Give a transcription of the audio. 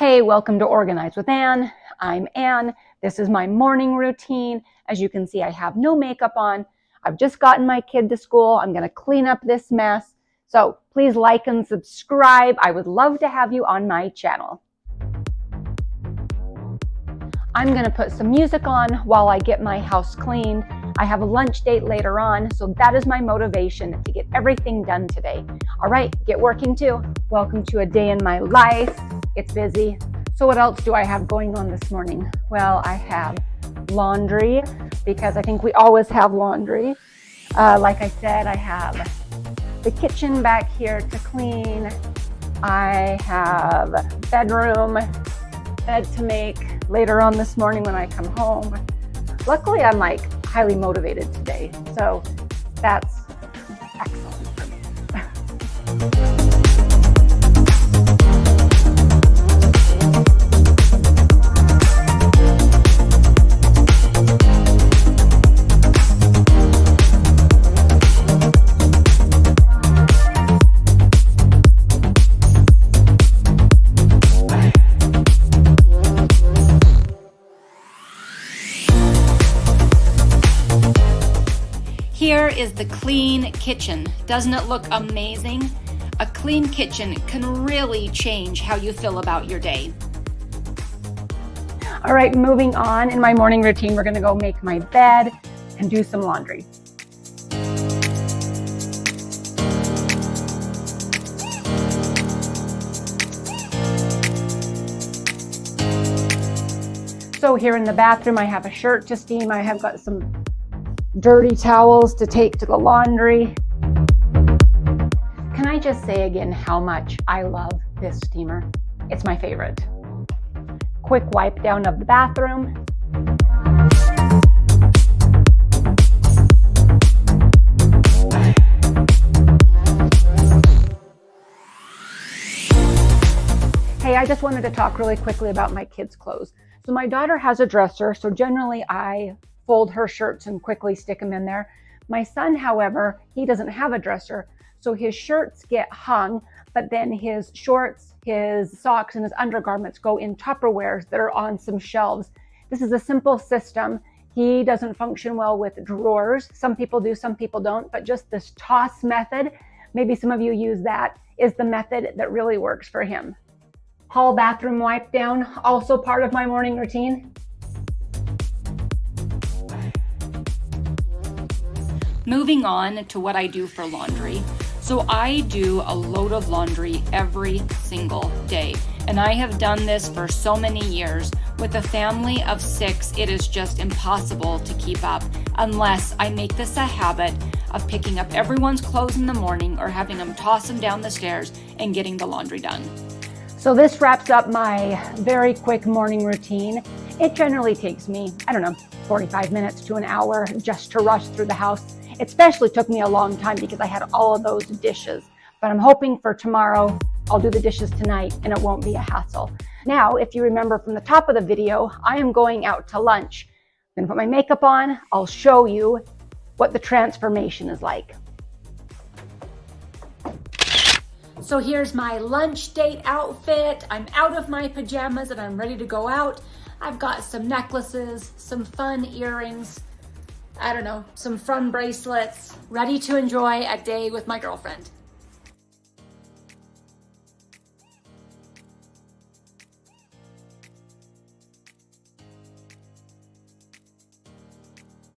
Hey, welcome to Organize with Ann. I'm Ann. This is my morning routine. As you can see, I have no makeup on. I've just gotten my kid to school. I'm going to clean up this mess. So please like and subscribe. I would love to have you on my channel. I'm going to put some music on while I get my house cleaned. I have a lunch date later on, so that is my motivation to get everything done today. All right, get working too. Welcome to a day in my life. It's busy. So what else do I have going on this morning? Well, I have laundry because I think we always have laundry. Like I said, I have the kitchen back here to clean. I have bedroom, bed to make later on this morning when I come home. Luckily, I'm highly motivated today, so that's excellent for me. Here is the clean kitchen. Doesn't it look amazing? A clean kitchen can really change how you feel about your day. All right, moving on. In my morning routine, we're gonna go make my bed and do some laundry. So here in the bathroom, I have a shirt to steam. I have got some dirty towels to take to the laundry. Can I just say again how much I love this steamer? It's my favorite. Quick wipe down of the bathroom. Hey, I just wanted to talk really quickly about my kids' clothes. So my daughter has a dresser, so generally I fold her shirts and quickly stick them in there. My son, however, he doesn't have a dresser, so his shirts get hung, but then his shorts, his socks, and his undergarments go in Tupperwares that are on some shelves. This is a simple system. He doesn't function well with drawers. Some people do, some people don't, but just this toss method, maybe some of you use that, is the method that really works for him. Hall bathroom wipe down, also part of my morning routine. Moving on to what I do for laundry. So I do a load of laundry every single day. And I have done this for so many years. With a family of 6, it is just impossible to keep up unless I make this a habit of picking up everyone's clothes in the morning or having them toss them down the stairs and getting the laundry done. So this wraps up my very quick morning routine. It generally takes me, 45 minutes to an hour just to rush through the house. It especially took me a long time because I had all of those dishes. But I'm hoping for tomorrow, I'll do the dishes tonight and it won't be a hassle. Now, if you remember from the top of the video, I am going out to lunch. I'm gonna put my makeup on. I'll show you what the transformation is like. So here's my lunch date outfit. I'm out of my pajamas and I'm ready to go out. I've got some necklaces, some fun earrings, some fun bracelets, ready to enjoy a day with my girlfriend.